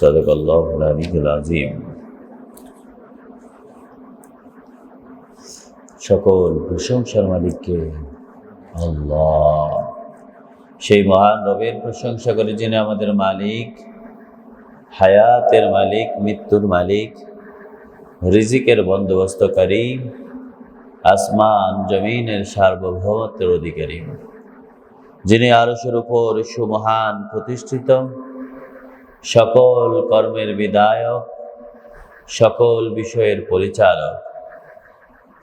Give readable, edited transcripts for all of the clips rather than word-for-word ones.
সাদাকাল্লাহুল আলিয়্যুল আযীম। সকল প্রশংসার মালিককে আল্লাহ, সেই মহান রবের প্রশংসা করে যিনি আমাদের মালিক, হায়াতের মালিক, মৃত্যুর মালিক, রিজিকের বন্দোবস্তকারী, আসমান জমিনের সার্বভৌমত্বের অধিকারী, যিনি আরশের উপর সুমহান প্রতিষ্ঠিত, সকল কর্মের বিধায়ক, সকল বিষয়ের পরিচালক।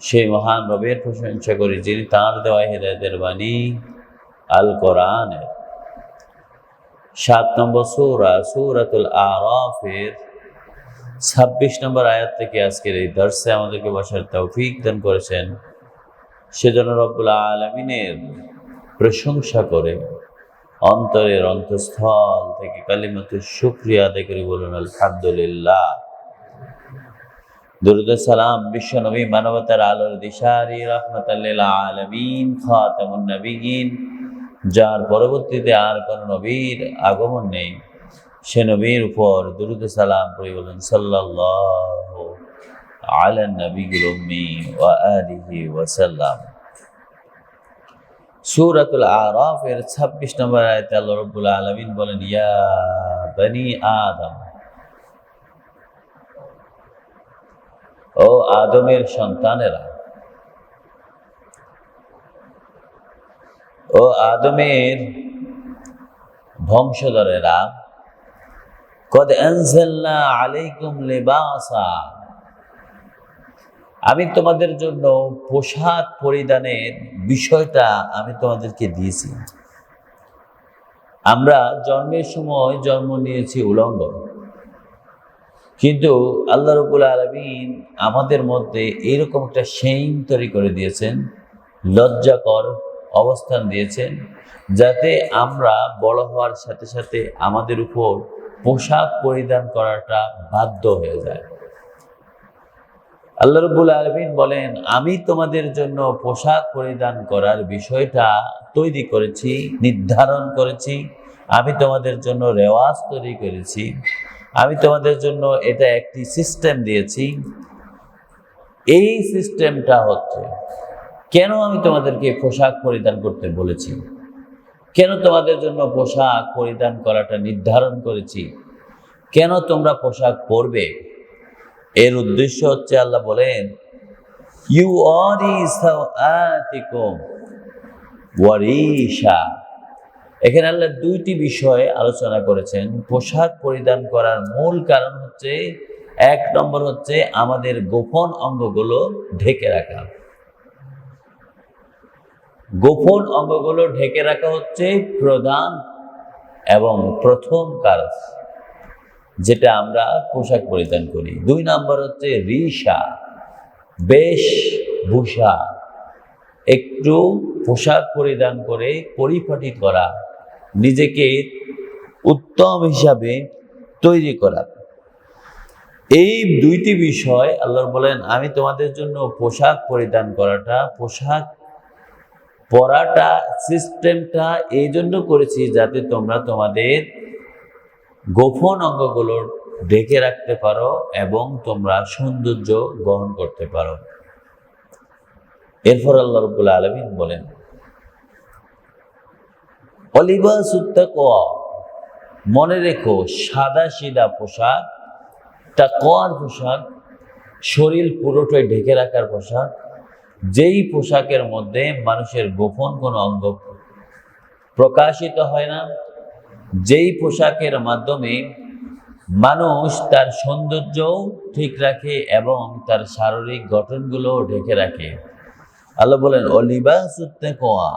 সেই মহান রবের প্রশংসা করি যিনি তাঁর দেওয়া হিদায়াতের বাণী আল কোরআনের 7 নম্বর সূরা সূরাতুল আরাফের 26 নম্বর আয়াত থেকে আজকের এই দর্শে আমাদেরকে বসার তৌফিক দান করেছেন। সেজন্য রব্বুল আলামিনের প্রশংসা করে অন্তরের অন্তঃস্থল থেকে কালিমাতু শুকরিয়া আদায় করে বলুন আলহামদুলিল্লাহ। দুরূদ সালাম বিশ্ব নবী, মানবতার আলোর দিশারি, রাহমাতাল লিল আলামিন, খাতামুন নবিয়্যিন, যার পরবর্তীতে আর কোন নবীর আগমন নেই, সে নবীর উপর দুরূদ সালাম পড়ে বলুন সাল্লাল্লাহু আলা নবিয়্যিল উম্মি ওয়া আলিহি ওয়া সাল্লাম। সূরাতুল আরাফের 26 নম্বর আয়াতে আল্লাহ রাব্বুল আলামিন বলেন, ইয়া বনি আদম, ও আদমের সন্তানেরা, ও আদমের বংশধরেরা, কদ আনজালনা আলাইকুম লিবাসা, আমি তোমাদের জন্য পোশাক পরিধানের বিষয়টা আমি তোমাদেরকে দিয়েছি। আমরা জন্মের সময় জন্ম নিয়েছি উলঙ্গ, কিন্তু আল্লাহ রাব্বুল আলামিন আমাদের মধ্যে এইরকম একটা শেইম তৈরি করে দিয়েছেন, লজ্জাকর অবস্থান দিয়েছেন, যাতে আমরা বড় হওয়ার সাথে সাথে আমাদের উপর পোশাক পরিধান করাটা বাধ্য হয়ে যায়। আল্লাহ রাব্বুল আলামিন বলেন, আমি তোমাদের জন্য পোশাক পরিধান করার বিষয়টা তৈরি করেছি, নির্ধারণ করেছি, আমি তোমাদের জন্য রেওয়াজ তৈরি করেছি, আমি তোমাদের জন্য এটা একটি সিস্টেম দিয়েছি। এই সিস্টেমটা হচ্ছে, কেন আমি তোমাদেরকে পোশাক পরিধান করতে বলেছি, কেন তোমাদের জন্য পোশাক পরিধান করাটা নির্ধারণ করেছি, কেন তোমরা পোশাক পরবে, এর উদ্দেশ্য হচ্ছে আল্লাহ বলেন, ইউআরি সাওআতিকুম ওয়ারিশা। এখানে আল্লাহ দুইটি বিষয়ে আলোচনা করেছেন। পোশাক পরিধান করার মূল কারণ হচ্ছে, 1 নম্বর হচ্ছে আমাদের গোপন অঙ্গগুলো ঢেকে রাখা। গোপন অঙ্গগুলো ঢেকে রাখা হচ্ছে প্রধান এবং প্রথম কাজ, যেটা আমরা পোশাক পরিধান করি। 2 নম্বর হচ্ছে রিশা, বেশভূষা, একটু পোশাক পরিধান করে পরিপাটি করা, নিজেকে উত্তম হিসাবে তৈরি করা। এই দুইটি বিষয় আল্লাহ বলেন, আমি তোমাদের জন্য পোশাক পরিধান করাটা, পোশাক পরাটা সিস্টেমটা এই জন্য করেছি যাতে তোমরা তোমাদের গোপন অঙ্গগুলো ঢেকে রাখতে পারো এবং তোমরা সৌন্দর্য গ্রহণ করতে পারো। এরপর আল্লাহ রাব্বুল আলামিন বলেন, অলিবাসুত তাকওয়া, মনে রেখো সাদা সিধা পোশাক, তাকওয়ার পোশাক, শরীর পুরোটাই ঢেকে রাখার পোশাক, যেই পোশাকের মধ্যে মানুষের গোপন কোনো অঙ্গ প্রকাশিত হয় না, যেই পোশাকের মাধ্যমে মানুষ তার সৌন্দর্যও ঠিক রাখে এবং তার শারীরিক গঠনগুলো ঢেকে রাখে। আল্লাহ বলেন, অলিবাসুত তাকওয়া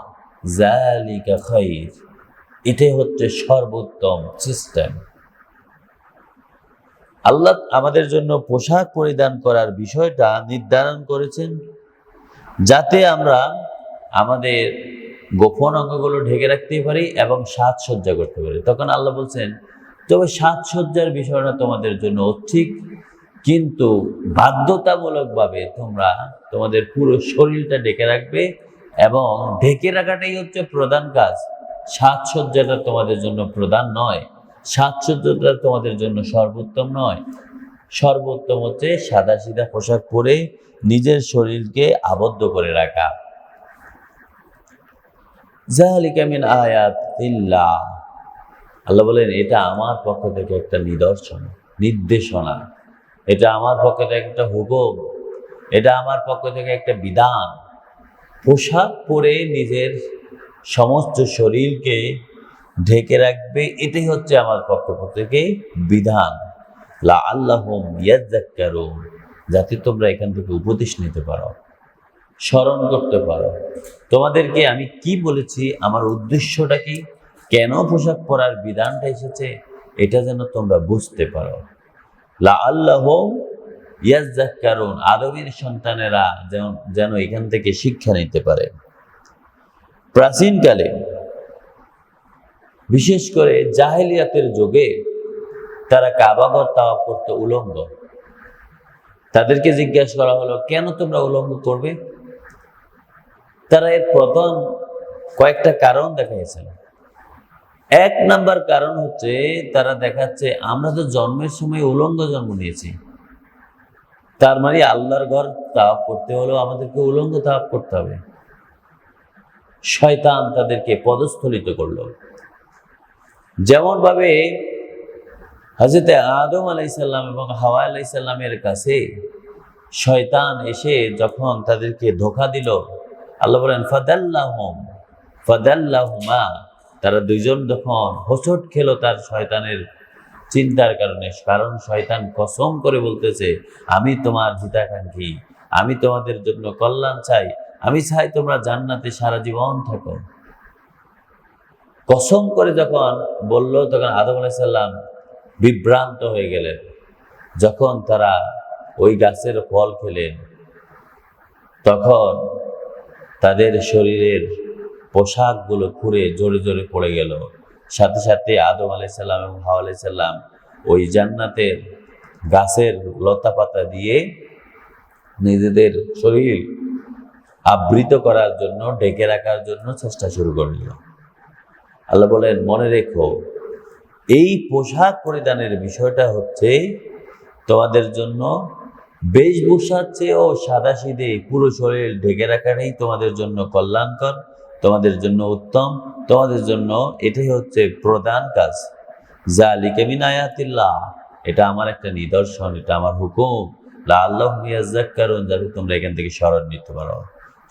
যালিকা খায়র, এটাই হচ্ছে সর্বোত্তম সিস্টেম। আল্লাহ আমাদের জন্য পোশাক পরিধান করার বিষয়টা নির্ধারণ করেছেন যাতে আমরা আমাদের গোপন অঙ্গগুলো ঢেকে রাখতে পারি এবং সাজসজ্জা করতে পারি। তখন আল্লাহ বলছেন, তবে সাজসজ্জার বিষয়টা তোমাদের জন্য ঠিক, কিন্তু বাধ্যতামূলকভাবে তোমরা তোমাদের পুরো শরীরটা ঢেকে রাখবে এবং ঢেকে রাখাটাই হচ্ছে প্রধান কাজ। সাজসজ্জাটা তোমাদের জন্য প্রধান নয়। সাজসজ্জাটা তোমাদের জন্য সর্বোত্তম নয়। সর্বোত্তম হচ্ছে সাদা সিধা পোশাক পরে নিজের শরীরকে আবদ্ধ করে রাখা। যালিকা মিন আয়াতিল্লাহ, আল্লাহ বলেন এটা আমার পক্ষ থেকে একটা নিদর্শন, নির্দেশনা, এটা আমার পক্ষ থেকে একটা হুকুম, এটা আমার পক্ষ থেকে একটা বিধান। পোশাক পরে নিজের সমস্ত শরীরকে ঢেকে রাখবে, এটাই হচ্ছে আমার পক্ষ থেকে বিধান। লাআল্লাহুম ইয়াযাক্কারুন, যাতে তোমরা এখান থেকে উপদেশ নিতে পারো, স্মরণ করতে পারো। তোমাদেরকে আমি কি বলেছি, আমার উদ্দেশ্যটা কি, কেন পোশাক পরার বিধানটা এসেছে, এটা যেন তোমরা বুঝতে পারো। লাআল্লাহুম ইয়াযাক্কারুন, আদমের সন্তানেরা যেন এখান থেকে শিক্ষা নিতে পারে। প্রাচীনকালে বিশেষ করে জাহেলিয়াতের যুগে তারা কাবাঘর তাওয়াফ করতে উলঙ্গ। তাদেরকে জিজ্ঞাসা করা হলো, কেন তোমরা উলঙ্গ করবে? তারা এর প্রথম কয়েকটা কারণ দেখাইছেন। এক নাম্বার কারণ হচ্ছে তারা দেখাচ্ছে, আমরা তো জন্মের সময় উলঙ্গ জন্ম নিয়েছি, তার মানে আল্লাহর ঘর তাওয়াফ করতে হলেও আমাদেরকে উলঙ্গ তাওয়াফ করতে হবে। শয়তান তাদেরকে পদস্থলিত করলো। যেমন ভাবে হযরত আদম আলাইহিসসালাম এবং হাওয়া আলাইহিসসালামের কাছে শয়তান এসে যখন তাদেরকে ধোঁকা দিল, আল্লাহ বলেন ফাদাল্লাহুমা, তারা দুইজন যখন হোঁচট খেলো তার শয়তানের চিন্তার কারণে, কারণ শয়তান কসম করে বলতেছে, আমি তোমার হিতাকাঙ্ক্ষী, আমি তোমাদের জন্য কল্যাণ চাই, আমি চাই তোমরা জান্নাতে সারা জীবন থাকো। কসম করে যখন বলল, তখন আদম আলাইহিস সালাম বিভ্রান্ত হয়ে গেলেন। যখন তারা ওই গাছের ফল খেলেন, তখন তাদের শরীরের পোশাকগুলো খুঁড়ে জোরে জোরে পড়ে গেল। সাথে সাথে আদম আলাইহিস সালাম এবং হাওয়া আলাইহিস সালাম ওই জান্নাতের গাছের লতা পাতা দিয়ে নিজেদের শরীর আবৃত করার জন্য, ঢেকে রাখার জন্য চেষ্টা শুরু করল। আল্লাহ বলেন, মনে রেখো, এই পোশাক পরিধানের বিষয়টা হচ্ছে তোমাদের জন্য বেশভূষার চেয়েও সাদাসিধে পুরো শরীর ঢেকে রাখাটাই তোমাদের জন্য কল্যাণকর, তোমাদের জন্য উত্তম, তোমাদের জন্য এটাই হচ্ছে প্রধান কাজ। যালিকা মিন আয়াতিল্লাহ, এটা আমার একটা নিদর্শন, এটা আমার হুকুম। লাআল্লাহুম ইয়াযাক্কারুন, যাতে তোমরা এখান থেকে স্মরণ নিতে পারো,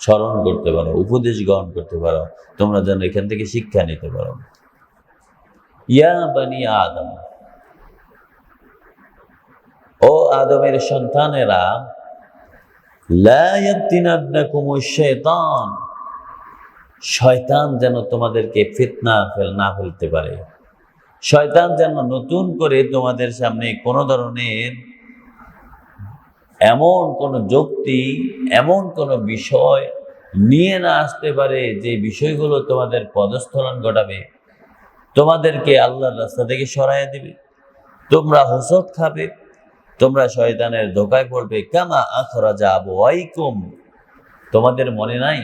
স্মরণ করতে পারো, উপদেশ গ্রহণ করতে পারো, তোমরা যেন এখান থেকে শিক্ষা নিতে পারো। ইয়া বানি আদম, ও আদমের সন্তানেরা, লা ইয়াফতিনান্নাকুমুশ শাইতান, শয়তান যেন তোমাদেরকে ফিতনা না ফেলতে পারে। শয়তান যেন নতুন করে তোমাদের সামনে কোনো ধরনের এমন কোনো যুক্তি, এমন কোনো বিষয় নিয়ে না আসতে পারে যে বিষয়গুলো তোমাদের পদস্খলন ঘটাবে, তোমাদেরকে আল্লাহর রাস্তা থেকে সরাইয়া দিবে, তোমরা হোঁচট খাবে, তোমরা শয়তানের ধোঁকায় পড়বে। কামা আখরাজা আবওয়াইকুম, তোমাদের মনে নাই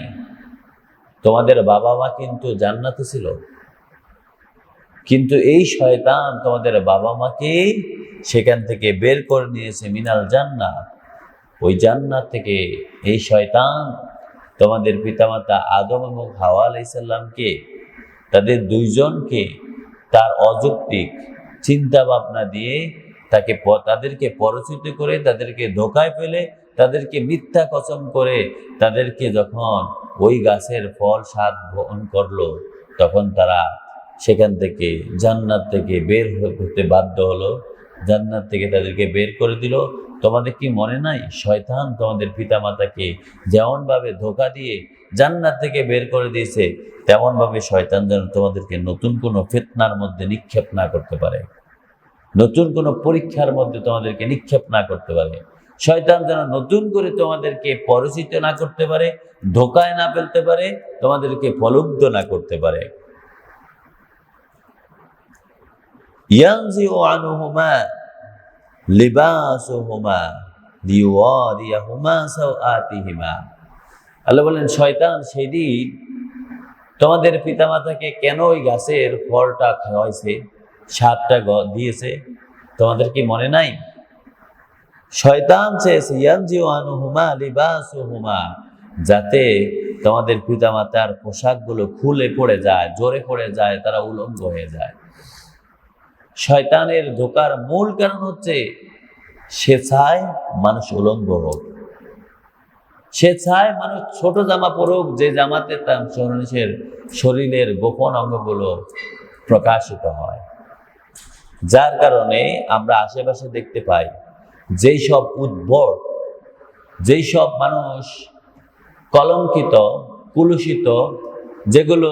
তোমাদের বাবা মা কিন্তু জান্নাতে ছিল, কিন্তু এই শয়তান তোমাদের বাবা মাকে সেখান থেকে বের করে নিয়েছে, মিনাল জান্নাত, ওই জান্নাত থেকে এই শয়তান তোমাদের পিতামাতা আদম এবং হাওয়া আলাইহিস সালামকে, তাদের দুইজনকে তার অযৌক্তিক চিন্তা ভাবনা দিয়ে তাদেরকে পরিচিত করে, তাদেরকে ধোঁকায় ফেলে, তাদেরকে মিথ্যা কসম করে, তাদেরকে যখন ওই গাছের ফল স্বাদ গ্রহণ করলো, তখন তারা সেখান থেকে জান্নাত থেকে বের হতে বাধ্য হলো, জান্নাত থেকে তাদেরকে বের করে দিল। তোমাদের কি মনে নাই, শয়তান তোমাদের পিতামাতাকে যেমনভাবে ধোঁকা দিয়ে জান্নাত থেকে বের করে দিয়েছে, তেমনভাবে শয়তান যেন তোমাদেরকে নতুন কোনো ফিতনার মধ্যে নিক্ষেপ না করতে পারে, নতুন কোনো পরীক্ষার মধ্যে তোমাদেরকে নিক্ষেপ না করতে পারে। শয়তান যেন নতুন করে তোমাদেরকে পরিচিত না করতে পারে, ধোঁকায় না ফেলতে পারে, তোমাদেরকে প্রলুব্ধ না করতে পারে। ইয়ানজিউ আনহুমা লিবাসুহুমা লিওয়ারিয়াহুমা সাওআতিহিমা, আল্লাহ বলেন, শয়তান সেদিন তোমাদের পিতামাতাকে কেন ওই গাছের ফলটা খাওয়াইছে, 7টা দিয়েছে, তোমাদের কি মনে নাই? শয়তান চেয়েছে ইয়ানজিউআনুহুমা লিবাসুহুমা, যাতে তোমাদের পিতামাতার পোশাকগুলো খুলে পড়ে যায়, জোরে পড়ে যায়, তারা উলঙ্গ হয়ে যায়। শয়তানের ধোকার মূল কারণ হচ্ছে সে চায় মানুষ উলঙ্গ হোক, সে চায় মানুষ ছোট জামা পরুক, যে জামাতে তার শরীরের গোপন অঙ্গগুলো প্রকাশিত হয়। যার কারণে আমরা আশেপাশে দেখতে পাই যেই সব উদ্ভট, যেই সব মানুষ কলঙ্কিত, কুলুষিত, যেগুলো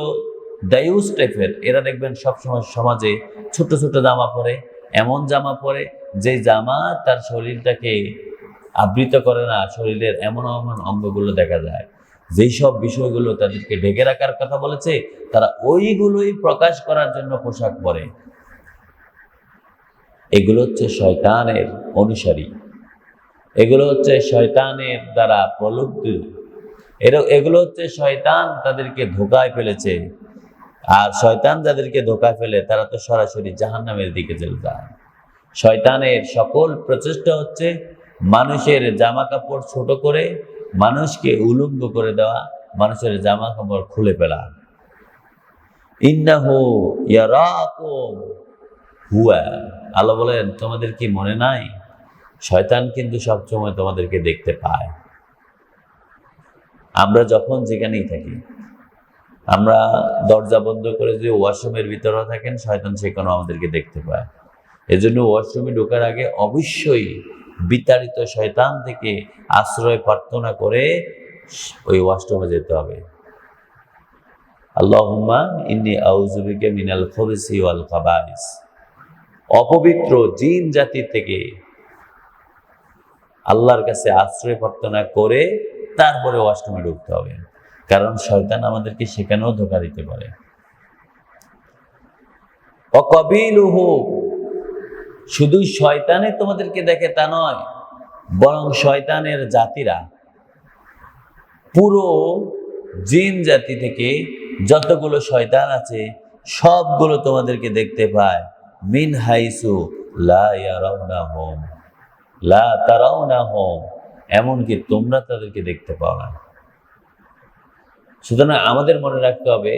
দায়ুস টাইপের, এরা দেখবেন সবসময় সমাজে ছোট ছোট জামা পরে, এমন জামা পরে যে জামা তার শরীরটাকে আবৃত করে না, শরীরের এমন এমন অঙ্গগুলো দেখা যায়। যেই সব বিষয়গুলো তাদেরকে ঢেকে রাখার কথা বলেছে, তারা ওইগুলোই প্রকাশ করার জন্য পোশাক পরে। এগুলো হচ্ছে শয়তানের অনুসারী, এগুলো হচ্ছে শয়তানের দ্বারা প্রলুব্ধ, এগুলো হচ্ছে শয়তান তাদেরকে ধোকায় ফেলেছে। আর শয়তান যাদেরকে ধোকায় ফেলে তারা তো সরাসরি জাহান্নামের দিকে চলে যায়। শয়তানের সকল প্রচেষ্টা হচ্ছে মানুষের জামা কাপড় ছোট করে, মানুষকে উলঙ্গ করে দেওয়া, মানুষের জামা কাপড় খুলে ফেলা। ইন্নাহু ইয়ারাকুম হুয়া, আল্লাহ বলেন তোমাদের কি মনে নাই, শয়তান কিন্তু সবসময় তোমাদেরকে দেখতে পায়। আমরা যখন যেখানেই থাকি, আমরা দরজা বন্ধ করে যদি ওয়াশরুমের ভিতরে থাকেন, শয়তান সেখানে আমাদেরকে দেখতে পায়। এজন্য ওয়াশরুমে ঢোকার আগে অবশ্যই বিতাড়িত শয়তান থেকে আশ্রয় প্রার্থনা করে ওই ওয়াশরুমে যেতে হবে। আল্লাহুম্মা ইন্নী আউযু বিকা মিনাল খুবুসি ওয়াল খাবাইস, অপবিত্র জিন জাতি থেকে আল্লাহর কাছে আশ্রয় প্রার্থনা করে তারপরে ওয়াশরুমে ঢুকতে হবে, কারণ শয়তান আমাদেরকে সেখানেও ধোঁকা দিতে পারে। অকবিলুহু, শুধু শয়তানে তোমাদেরকে দেখে তা নয়, বরং শয়তানের জাতিরা, পুরো জিন জাতি থেকে যতগুলো শয়তান আছে সবগুলো তোমাদেরকে দেখতে পায়। মিন হাইসু লা ইয়ারাউনাহুম লা তারাউনাহুম, এমনকি তোমরা তাদেরকে দেখতে পাও না। সুতরাং আমাদের মনে রাখতে হবে,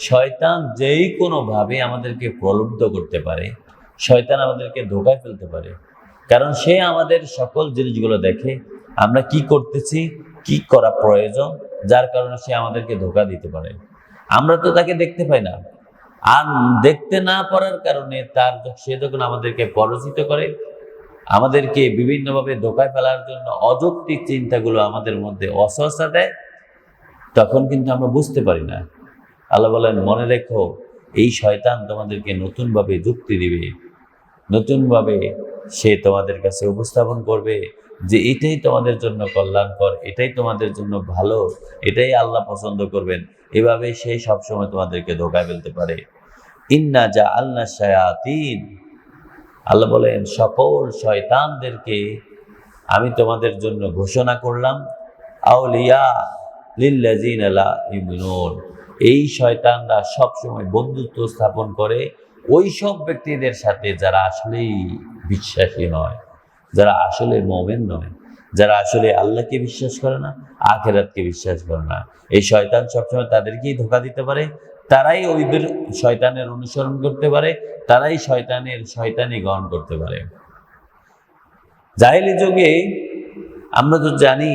শয়তান যেই কোনো ভাবে আমাদেরকে প্রলুব্ধ করতে পারে, শয়তান আমাদেরকে ধোঁকায় ফেলতে পারে, কারণ সে আমাদের সকল জিনিসগুলো দেখে, আমরা কি করতেছি, কি করা প্রয়োজন, যার কারণে সে আমাদেরকে ধোঁকা দিতে পারে। আমরা তো তাকে দেখতে পাই না, আর দেখতে না পারার কারণে সে যখন আমাদেরকে পরাজিত করে, আমাদেরকে বিভিন্নভাবে ধোঁকায় ফেলার জন্য অযৌক্তিক চিন্তাগুলো আমাদের মধ্যে অসহসা দেয়, তখন কিন্তু আমরা বুঝতে পারি না। আল্লাহ বলেন মনে রেখো, এই শয়তান তোমাদেরকে নতুনভাবে যুক্তি দিবে, নতুনভাবে সে তোমাদের কাছে উপস্থাপন করবে যে এটাই তোমাদের জন্য কল্যাণকর, এটাই তোমাদের জন্য ভালো, এটাই আল্লাহ পছন্দ করবেন। এভাবে সে সবসময় তোমাদেরকে ধোঁকায় ফেলতে পারে। ইন্না জাআলনা শায়াতিন, আল্লাহ বলেন সকল শয়তানদেরকে আমি তোমাদের জন্য ঘোষণা করলাম আউলিয়া লিল্লাযিনা লা ইউমিনুন, এই শয়তানরা সবসময় বন্ধুত্ব স্থাপন করে ওই সব ব্যক্তিদের সাথে যারা আসলেই বিশ্বাসী নয়, যারা আসলে মুমিন নয়, যারা আসলে আল্লাহকে বিশ্বাস করে না, আখিরাতকে বিশ্বাস করে না। এই শয়তান সবসময় তাদেরকেই ধোঁকা দিতে পারে, তারাই ওইদের শয়তানের অনুসরণ করতে পারে, তারাই শয়তানি গ্রহণ করতে পারে। জাহেলি যুগে আমরা তো জানি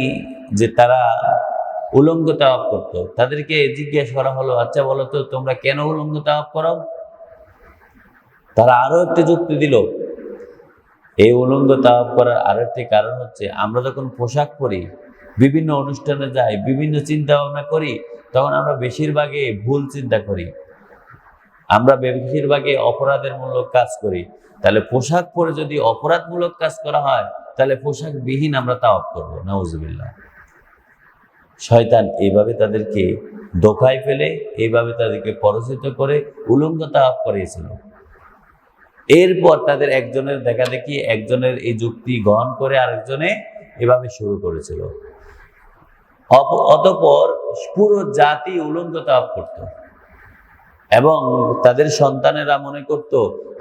যে তারা উলঙ্গ তাওয়াফ করতো। তাদেরকে জিজ্ঞেস করা হলো, আচ্ছা বলো তো তোমরা কেন উলঙ্গ তাওয়াফ করো? তারা আরো একটি যুক্তি দিল, এই উলঙ্গ তাওয়াফ করার আরো একটি কারণ হচ্ছে আমরা যখন পোশাক পরি, বিভিন্ন অনুষ্ঠানে যাই, বিভিন্ন চিন্তা ভাবনা করি, তখন আমরা বেশিরভাগই ভুল চিন্তা করি, আমরা বেশিরভাগই অপরাধের মূলক কাজ করি। তাহলে পোশাক পরে যদি অপরাধমূলক কাজ করা হয়, তাহলে পোশাক বিহীন আমরা তাওয়াফ করবো। নাউজুবিল্লাহ। শয়তান এইভাবে তাদেরকে ধোঁকায় ফেলে, এইভাবে তাদেরকে পরাজিত করে উলঙ্গ তাওয়াফ করিয়েছিল। এরপর তাদের একজনের দেখা দেখি একজনের এই যুক্তি গ্রহণ করে আরেকজনে এভাবে শুরু করেছিল। অতঃপর পুরো জাতি উলঙ্গ তাওয়াফ করত। এবং তাদের সন্তানেরা মনে করত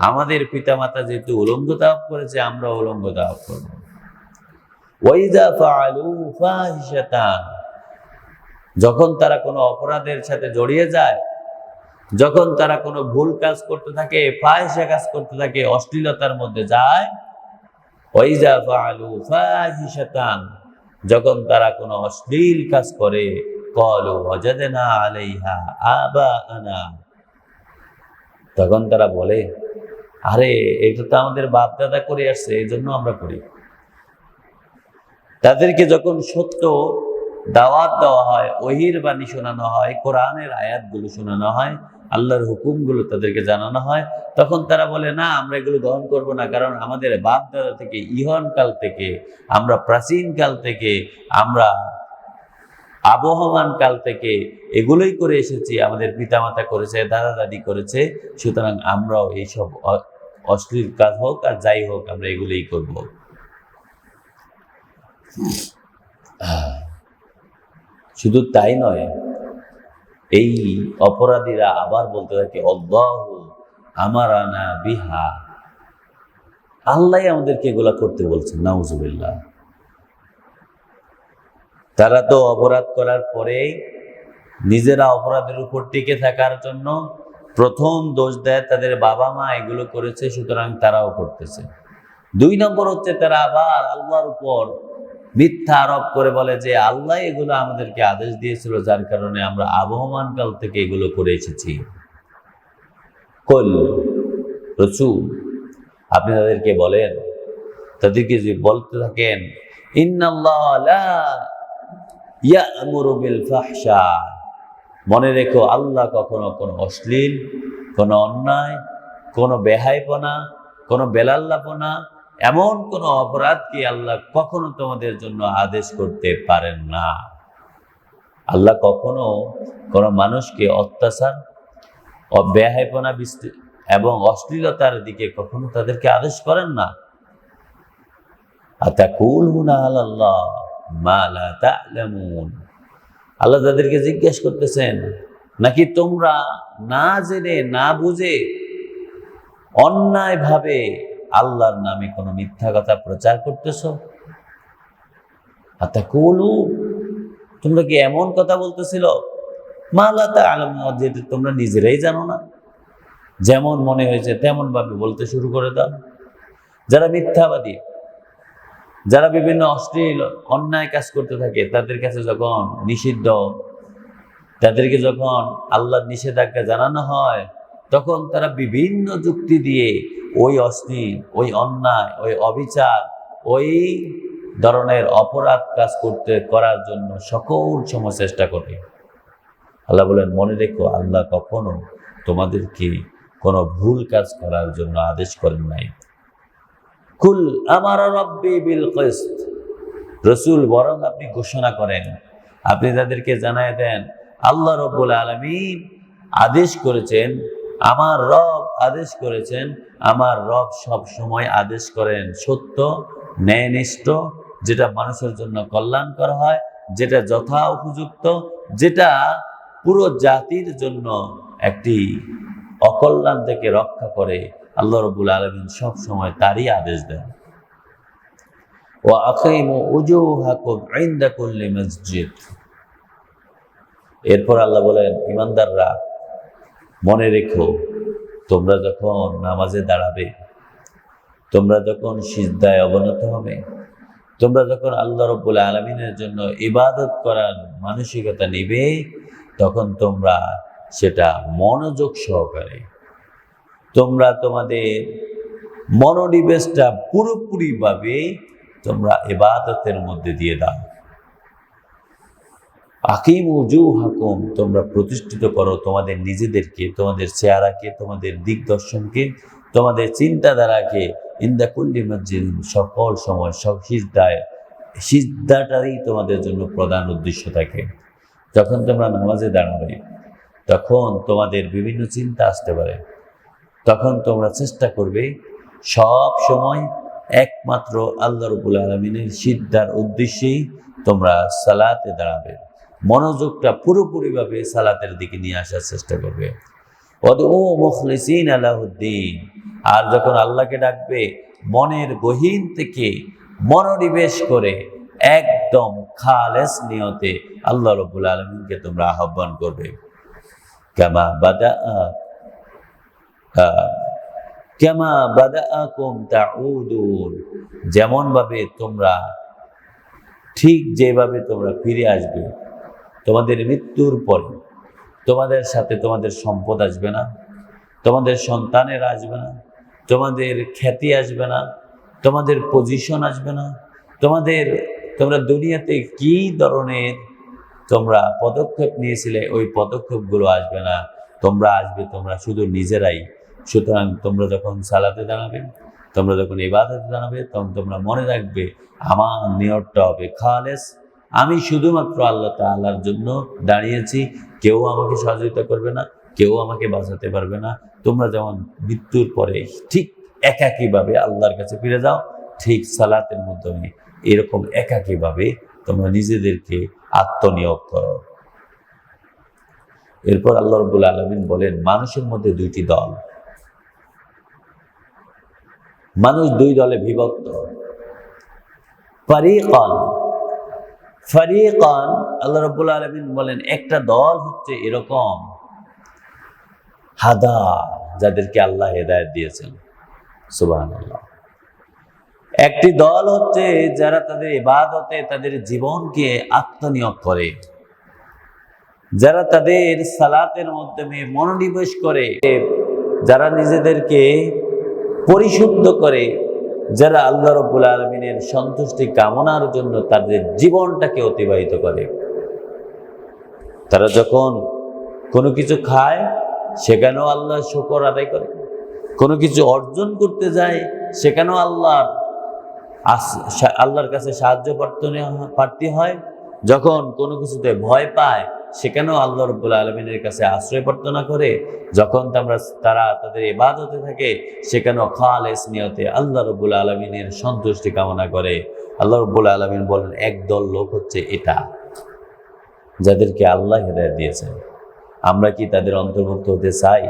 আমাদের পিতামাতা যেহেতু উলঙ্গ তাওয়াফ করেছে, আমরা উলঙ্গ তাওয়াফ করব। ওয়াইযা ফাআলু ফাহিশাতান, যখন তারা কোনো অপরাধের সাথে জড়িয়ে যায়, যখন তারা কোনো ভুল কাজ করতে থাকে, ফাহিশা কাজ করতে থাকে, অশ্লীলতার মধ্যে যায়, ওয়াইযা ফাআলু ফাহিশাতান, যখন তারা কোনো অশ্লীল কাজ করে, ক্বালু ওয়াজাদনা আলাইহা আবাআনা, তখন তারা বলে, আরে এটা তো আমাদের বাপ দাদা করে আসছে, এই জন্য আমরা করি। তাদেরকে যখন সত্য দাওয়াত দেওয়া হয়, ওহির বাণী শোনানো হয়, কোরআনের আয়াতগুলো শোনানো হয়, আল্লাহর হুকুমগুলো তাদেরকে জানানো হয়, তখন তারা বলে, না আমরা এগুলো গ্রহণ করব না, কারণ আমাদের বাপ দাদা থেকে, ইহন কাল থেকে, আমরা প্রাচীন কাল থেকে, আমরা আবহমান কাল থেকে এগুলোই করে এসেছি, আমাদের পিতামাতা করেছে, দাদা দাদি করেছে, সুতরাং আমরাও এইসব অশ্লীল কাজ হোক আর যাই হোক আমরা এগুলোই করব। শুধু তাই নয়, এই অপরাধীরা আবার বলতে থাকে, আল্লাহু আমারানা বিহা, আল্লাহ আমাদেরকে এগুলা করতে বলছেন। নাউজুবিল্লাহ। তারা তো অপরাধ করার পরেই নিজেরা অপরাধের উপর টিকে থাকার জন্য প্রথম দোষ দেয় তাদের বাবা মা এগুলো করেছে, সুতরাং তারাও করতেছে। 2 নম্বর হচ্ছে তারা আবার আল্লাহর উপর মিথ্যা আরোপ করে বলে যে আল্লাহ এগুলো আমাদেরকে আদেশ দিয়েছিল, যার কারণে আমরা আবহমান কাল থেকে এগুলো করে এসেছি। কুল, রাসূল, আপনি তাদেরকে বলেন, তাদেরকে যে বলতে থাকেন, ইন্নাল্লাহ লা ইয়া'মুরু বিল ফাহশা, মনে রেখো আল্লাহ কখনো কোনো অশ্লীল, কোনো অন্যায়, কোনো বেহাইপনা, কোনো বেলাল্লাপনা, এমন কোনো অপরাধকে আল্লাহ কখনো তোমাদের জন্য আদেশ করতে পারেন না। আল্লাহ কখনো কোনো মানুষকে অত্যাচার ও বেহাইপনা এবং অশ্লীলতার দিকে কখনো তাদেরকে আদেশ করেন না। আতাকুলুনা আলাল্লাহ মা লা তা'লামুন, আল্লাহ তাদেরকে জিজ্ঞেস করতেছেন, নাকি তোমরা না জেনে না বুঝে অন্যায়ভাবে আল্লাহর নামে কোনো মিথ্যা কথা প্রচার করতেছো? আতাকুলু, তোমরা কি এমন কথা বলতেছিল মা লা তা'লামুন, যেটা তোমরা নিজেরাই জানো না, যেমন মনে হয়েছে তেমন ভাবে বলতে শুরু করে দাও। যারা মিথ্যাবাদী, যারা বিভিন্ন অশ্লীল অন্যায় কাজ করতে থাকে, তাদের কাছে যখন নিষিদ্ধ, তাদেরকে যখন আল্লাহর নিষেধাজ্ঞা জানানো হয়, তখন তারা বিভিন্ন যুক্তি দিয়ে ওই অশ্লীল, ওই অন্যায়, ওই অবিচার, ওই ধরনের অপরাধ কাজ করার জন্য সকল সময় চেষ্টা করে। আল্লাহ বলেন, মনে রেখো আল্লাহ কখনো তোমাদেরকে কোনো ভুল কাজ করার জন্য আদেশ করেন নাই। কুল আমারা রাব্বি বিল কিসত, রাসূল বরং আপনি ঘোষণা করেন, আপনি তাদেরকে জানায় দেন, আল্লাহ রাব্বুল আলামিন আদেশ করেছেন, আমার রব আদেশ করেছেন, আমার রব সব সময় আদেশ করেন সত্য, ন্যায়নিষ্ঠ, যেটা মানুষের জন্য কল্যাণকর হয়, যেটা যথা উপযুক্ত, যেটা পুরো জাতির জন্য একটি অকল্যাণ থেকে রক্ষা করে। আল্লাহ রাব্বুল আলামিন সব সময় তারই আদেশ দেন। ওয়া আকিমু উজুহাকুম ইনদা কুল্লি মসজিদ, এরপর আল্লাহ বলেন, ইমানদাররা মনে রেখো, তোমরা যখন নামাজে দাঁড়াবে, তোমরা যখন সিজদায় অবনত হবে, তোমরা যখন আল্লাহ রাব্বুল আলামিনের জন্য ইবাদত করার মানসিকতা নিবে, তখন তোমরা সেটা মনোযোগ সহকারে, তোমরা তোমাদের মনোনিবেশটা পুরোপুরিভাবে তোমরা ইবাদতের মধ্যে দিয়ে দাও। আকিমু উজুহাকুম, তোমরা প্রতিষ্ঠিত করো তোমাদের নিজেদেরকে, তোমাদের চেহারাকে, তোমাদের দিগদর্শনকে, তোমাদের চিন্তাধারাকে, ইনদা কুল্লি মসজিদ, সকল সময়, সব সিজদাটাই তোমাদের জন্য প্রধান উদ্দেশ্য থাকে। যখন তোমরা নামাজে দাঁড়াবে, তখন তোমাদের বিভিন্ন চিন্তা আসতে পারে, তখন তোমরা চেষ্টা করবে সব সময় একমাত্র আল্লাহ রাব্বুল আলামিনের সিজদার উদ্দেশ্যেই তোমরা সালাতে দাঁড়াবে, মনোযোগটা পুরোপুরিভাবে সালাতের দিকে নিয়ে আসার চেষ্টা করবে। ওয়াদউ মুখলিসিনা লাহুদ্দিন, আর যখন আল্লাহকে ডাকবে মনের গহীন থেকে মনোনিবেশ করে একদম খালেস নিয়তে আল্লাহ রাব্বুল আলামিনকে তোমরা আহ্বান করবে। কামা বাদাআকুম তাউদুন, যেমন ভাবে তোমরা ঠিক যেভাবে তোমরা ফিরে আসবে, তোমাদের মৃত্যুর পরে তোমাদের সাথে তোমাদের সম্পদ আসবে না, তোমাদের সন্তানের আসবে না, তোমাদের খ্যাতি আসবে না, তোমাদের পজিশন আসবে না, তোমরা দুনিয়াতে কি ধরনের তোমরা পদক্ষেপ নিয়েছিলে ওই পদক্ষেপগুলো আসবে না, তোমরা শুধু নিজেরাই। সুতরাং তোমরা যখন সালাতে দাঁড়াবে, তোমরা যখন ইবাদতে দাঁড়াবে, তখন তোমরা মনে রাখবে আমার নিয়তটা হবে খালেস, আমি শুধুমাত্র আল্লাহ তাআলার জন্য দাঁড়িয়েছি, কেউ আমাকে সহযোগিতা করবে না, কেউ আমাকে বাঁচাতে পারবে না। তোমরা যেমন মৃত্যুর পরে ঠিক একাকীভাবে আল্লাহর কাছে ফিরে যাও, ঠিক সালাতের মাধ্যমে এরকম একাকীভাবে তোমরা নিজেদেরকে আত্মনিয়োগ করো। এরপর আল্লাহ রাব্বুল আলামিন বলেন, মানুষের মধ্যে দুইটি দল, মানুষ দুই দলে বিভক্ত। ফারিকান আল্লাহ রাব্বুল আলামিন বলেন, একটা দল হচ্ছে এরকম হাদা, যাদেরকে আল্লাহ হেদায়েত দিয়েছেন। সুবহানাল্লাহ। একটি দল হচ্ছে যারা তাদের ইবাদতে তাদের জীবনকে আত্মনিয়োগ করে, যারা তাদের সালাতের মাধ্যমে মনোনিবেশ করে, যারা নিজেদেরকে পরিশুদ্ধ করে, যারা আল্লাহ রাব্বুল আলামিনের সন্তুষ্টি কামনার জন্য তাদের জীবনটাকে অতিবাহিত করে। তারা যখন কোনো কিছু খায় সেখানেও আল্লাহর শুকর আদায় করে, কোনো কিছু অর্জন করতে যায় সেখানেও আল্লাহর কাছে সাহায্য প্রার্থী হয়, যখন কোনো কিছুতে ভয় পায় সেখানেও আল্লাহ রাব্বুল আলামিনের কাছে আশ্রয় প্রার্থনা করে, যখন তারা তাদের ইবাদতে থাকে সেখানেও খালেস নিয়তে আল্লাহ রাব্বুল আলামিনের সন্তুষ্টি কামনা করে। আল্লাহ রাব্বুল আলামিন বলেন, একদল লোক হচ্ছে এটা, যাদেরকে আল্লাহ হেদায়েত দিয়েছেন। আমরা কি তাদের অন্তর্ভুক্ত হতে চাই?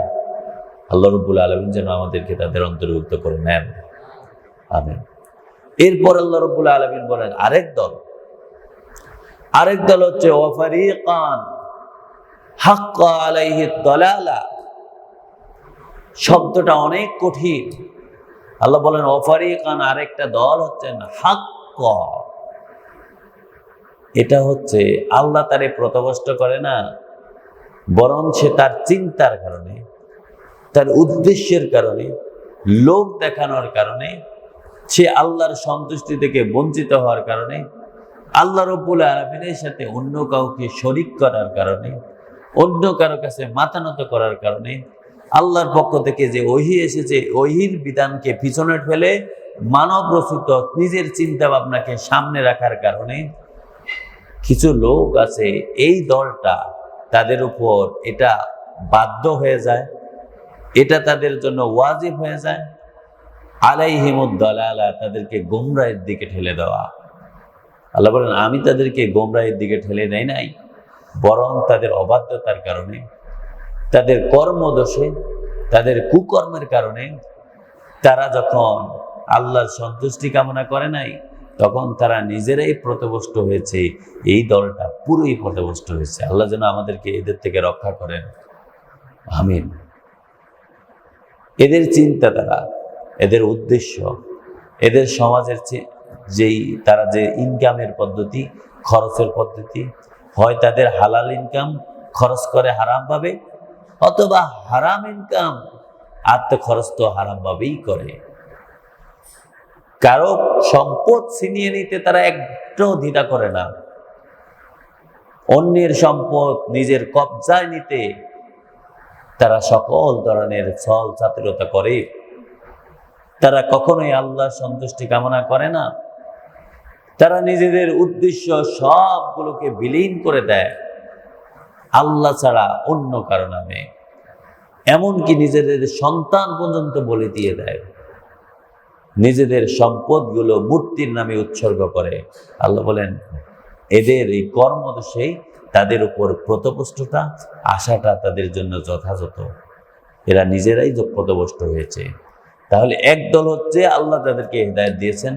আল্লাহ রাব্বুল আলামিন যেন আমাদেরকে তাদের অন্তর্ভুক্ত করে নেন, আমিন। এরপর আল্লাহ রাব্বুল আলামিন বলেন, আরেক দল হচ্ছে ওয়াফারিকান হাক্কা আলাইহিদ দালালা। শব্দটা অনেক কঠিন। আল্লাহ বলেন ওয়াফারিকান, আরেকটা দল হচ্ছেন হাক্কা। এটা হচ্ছে আল্লাহ তারে প্রতবষ্ট করে না, বরং সে তার চিন্তার কারণে, তার উদ্দেশ্যের কারণে, লোক দেখানোর কারণে, সে আল্লাহর সন্তুষ্টি থেকে বঞ্চিত হওয়ার কারণে, আল্লাহ রাব্বুল আলামিনের সাথে অন্য কাউকে শরীক করার কারণে, অন্য কারো কাছে মাথা নত করার কারণে, আল্লাহর পক্ষ থেকে যে ওহী এসেছে ওহীর বিধানকে পিছনে ফেলে মানব রচিত নিজের চিন্তা ভাবনাকে সামনে রাখার কারণে কিছু লোক আছে, এই দলটা তাদের উপর এটা বাধ্য হয়ে যায়, এটা তাদের জন্য ওয়াজিব হয়ে যায়। আলাইহিমুদ দালালা, তাদেরকে গোমরাহের দিকে ঠেলে দেওয়া। আল্লাহ বলেন, আমি তাদেরকে গোমরাহের দিকে ঠেলে দেই নাই, বরং তাদের অবাধ্যতার কারণে, তাদের কর্মদোষে, তাদের কুকর্মের কারণে তারা যখন আল্লাহর সন্তুষ্টি কামনা করে নাই, তখন তারা নিজেরাই পথভ্রষ্ট হয়েছে। এই দলটা পুরোই পথভ্রষ্ট হয়েছে। আল্লাহ যেন আমাদেরকে এদের থেকে রক্ষা করেন, আমিন। এদের চিন্তাধারা, এদের উদ্দেশ্য, এদের সমাজের তারা যে ইনকামের পদ্ধতি, খরচের পদ্ধতি, হয় তাদের হালাল ইনকাম খরচ করে হারাম ভাবে, অথবা হারাম ইনকাম খরচ তো হারাম ভাবেই করে। কারো সম্পদ ছিনিয়ে নিতে তারা একটাও দ্বিধা করে না, অন্যের সম্পদ নিজের কবজায় নিতে তারা সকল ধরনের ছল চাতুরতা করে। তারা কখনোই আল্লাহর সন্তুষ্টি কামনা করে না। তারা নিজেদের উদ্দেশ্য সবগুলোকে বিলীন করে দেয় আল্লাহ ছাড়া অন্য কারো নামে, এমনকি নিজেদের সন্তান পর্যন্ত বলে দিয়ে দেয়, নিজেদের সম্পদগুলো মূর্তির নামে উৎসর্গ করে। আল্লাহ বলেন, এদের এই কর্মদোষেই তাদের উপর প্রতপুষ্টতা আসাটা তাদের জন্য যথাযথ। এরা নিজেরাই পথভ্রষ্ট হয়েছে। তাহলে এক দল হচ্ছে আল্লাহ তাদেরকে হিদায়াত দিয়েছেন,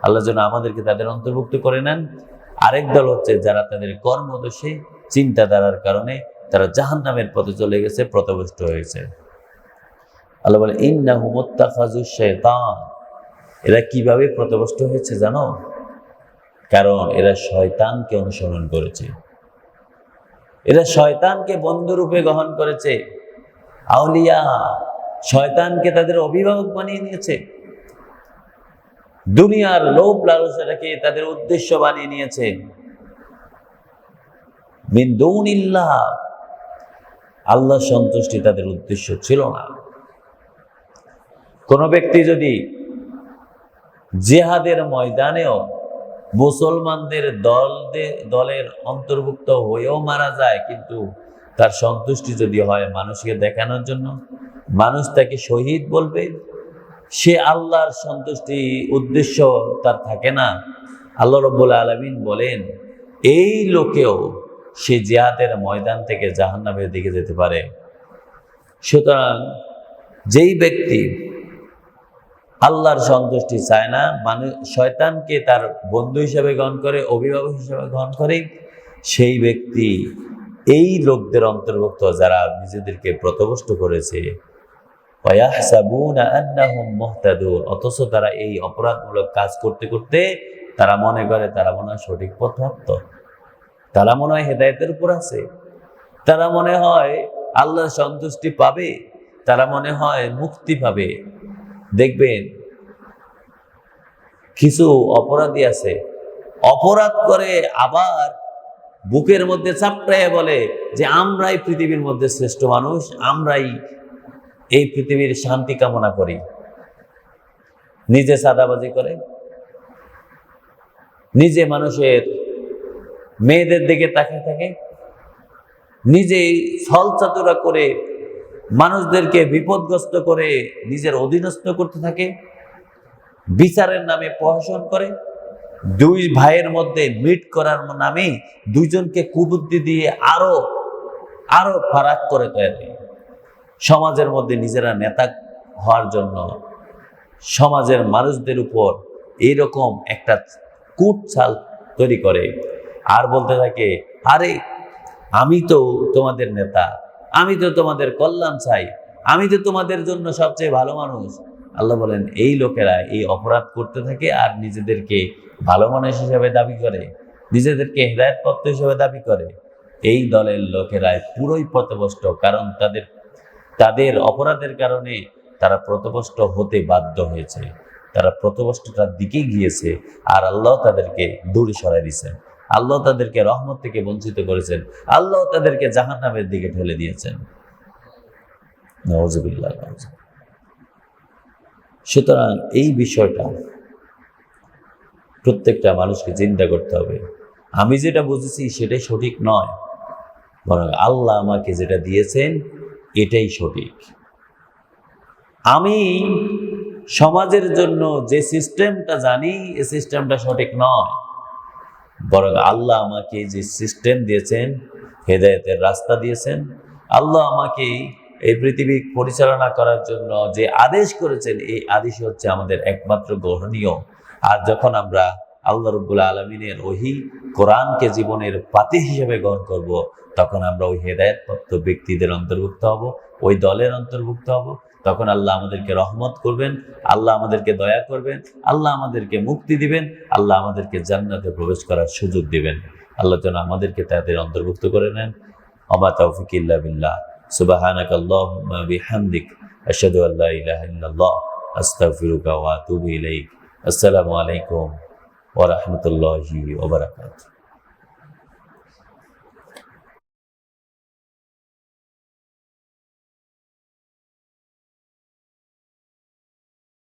আল্লাহ যেন আমাদেরকে তাদের অন্তর্ভুক্ত করে নেন। আরেক দল হচ্ছে যারা তাদের কর্মদোষে, চিন্তাধারার কারণে তারা জাহান্নামের পথে চলে গেছে, পথভ্রষ্ট হয়েছে। আল্লাহ বলে ইন্নাহুম ইত্তাখাযুশ শাইতান। এরা কিভাবে পথভ্রষ্ট হয়েছে জানো? কারণ এরা শয়তানকে অনুসরণ করেছে, এরা শয়তানকে বন্ধুরূপে গ্রহণ করেছে, আউলিয়া, শয়তানকে তাদের অভিভাবক বানিয়ে নিয়েছে, দুনিয়ার লোভ লালসাটাকে তাদের উদ্দেশ্য বানিয়ে নিয়েছে। মিন দুনিল্লাহ, আল্লাহ সন্তুষ্টি তাদের উদ্দেশ্য ছিল না। কোন ব্যক্তি যদি জিহাদের ময়দানেও মুসলমানদের দলের অন্তর্ভুক্ত হয়েও মারা যায়, কিন্তু তার সন্তুষ্টি যদি হয় মানুষকে দেখানোর জন্য, মানুষ তাকে শহীদ বলবে, সে আল্লাহর সন্তুষ্টি উদ্দেশ্য তার থাকে না। আল্লাহ রাব্বুল আলামিন বলেন এই লোকেও সে জিহাদের ময়দান থেকে জাহান্নামের দিকে যেতে পারে। সুতরাং যেই ব্যক্তি আল্লাহর সন্তুষ্টি চায় না, মানুষ শয়তানকে তার বন্ধু হিসেবে গ্রহণ করে, অভিভাবক হিসেবে গ্রহণ করে, সেই ব্যক্তি এই লোকদের অন্তর্ভুক্ত যারা নিজেদেরকে পথভ্রষ্ট করেছে। ওয়ায়াহসাবুনা আন্নাহুম মুহতাদুন, অথচ তারা এই অপরাধমূলক কাজ করতে করতে তারা মনে করে তারা মনে হয় সঠিক পথপ্রাপ্ত, তারা মনে হয় হেদায়েতের উপর আছে, তারা মনে হয় আল্লাহর সন্তুষ্টি পাবে, তারা মনে হয় মুক্তি পাবে। দেখবেন কিছু অপরাধী আছে, অপরাধ করে আবার বুকের মধ্যে চাপড়ায় বলে যে আমরাই পৃথিবীর মধ্যে শ্রেষ্ঠ মানুষ, আমরাই এই পৃথিবীর শান্তি কামনা করি। নিজে সাদাবাজি করে, নিজে মানুষের মেয়েদের দিকে তাকিয়ে থাকে, নিজেই ছলচাতুরা করে মানুষদেরকে বিপদগ্রস্ত করে নিজের অধীনস্থ করতে থাকে, বিচারের নামে প্রহসন করে, দুই ভাইয়ের মধ্যে মিট করার নামে দুইজনকে কুবুদ্ধি দিয়ে আরো আরো ফারাক করে তৈরি, সমাজের মধ্যে নিজেরা নেতা হওয়ার জন্য সমাজের মানুষদের উপর এইরকম একটা কুটছাল তৈরি করে, আর বলতে থাকে আরে আমি তো তোমাদের নেতা, আমি তো তোমাদের কল্যাণ চাই, আমি তো তোমাদের জন্য সবচেয়ে ভালো মানুষ। আল্লাহ বলেন এই লোকেরা এই অপরাধ করতে থাকে আর নিজেদেরকে ভালো মানুষ হিসেবে দাবি করে, নিজেদেরকে হেদায়েতপ্রাপ্ত হিসেবে দাবি করে। এই দলের লোকেরা পুরোই পথভ্রষ্ট, কারণ তাদের অপরাধের কারণে তারা পথভ্রষ্ট হতে বাধ্য হয়েছে, তারা পথভ্রষ্টতার দিকে গিয়েছে, আর আল্লাহ তাদেরকে দূরে সরাই দিয়েছেন, আল্লাহ তাদেরকে রহমত থেকে বঞ্চিত করেছেন, আল্লাহ তাদেরকে জাহান্নামের দিকে ঠেলে দিয়েছেন। নাউযুবিল্লাহ। সুতরাং এই বিষয়টা প্রত্যেকটা মানুষকে চিন্তা করতে হবে। আমি যেটা বুঝেছি সেটাই সঠিক নয়, বরং আল্লাহ আমাকে যেটা দিয়েছেন এটাই সঠিক। আমি সমাজের জন্য যে সিস্টেমটা জানি এই সিস্টেমটা সঠিক নয়, বরং আল্লাহ আমাকে যে সিস্টেম দিয়েছেন, হেদায়েতের রাস্তা দিয়েছেন, আল্লাহ আমাকে এই পৃথিবী পরিচালনা করার জন্য যে আদেশ করেছেন এই আদেশ হচ্ছে আমাদের একমাত্র গ্রহণীয়। আর যখন আমরা আল্লাহ রাব্বুল আলামিনের ওহী কোরআনকে জীবনের পাথী হিসেবে গ্রহণ করব, তখন আমরা ওই হেদায়েতপ্রাপ্ত ব্যক্তিদের অন্তর্ভুক্ত হব, ওই দলের অন্তর্ভুক্ত হব। তখন আল্লাহ আমাদেরকে রহমত করবেন, আল্লাহ আমাদেরকে দয়া করবেন, আল্লাহ আমাদেরকে মুক্তি দিবেন, আল্লাহ আমাদেরকে জান্নাতে প্রবেশ করার সুযোগ দিবেন। আল্লাহ যেন আমাদেরকে তাদের অন্তর্ভুক্ত করে নেন। ওমা তাওফিক ইল্লা বিল্লাহ। সুবহানাকা আল্লাহুম্মা বিহামদিক আশহাদু আল্লা ইলাহা ইল্লাল্লাহ আস্তাগফিরুকা ওয়া আতুবু ইলাইক। আসসালামু আলাইকুম ওয়া রাহমাতুল্লাহি ওয়া বারাকাতুহু।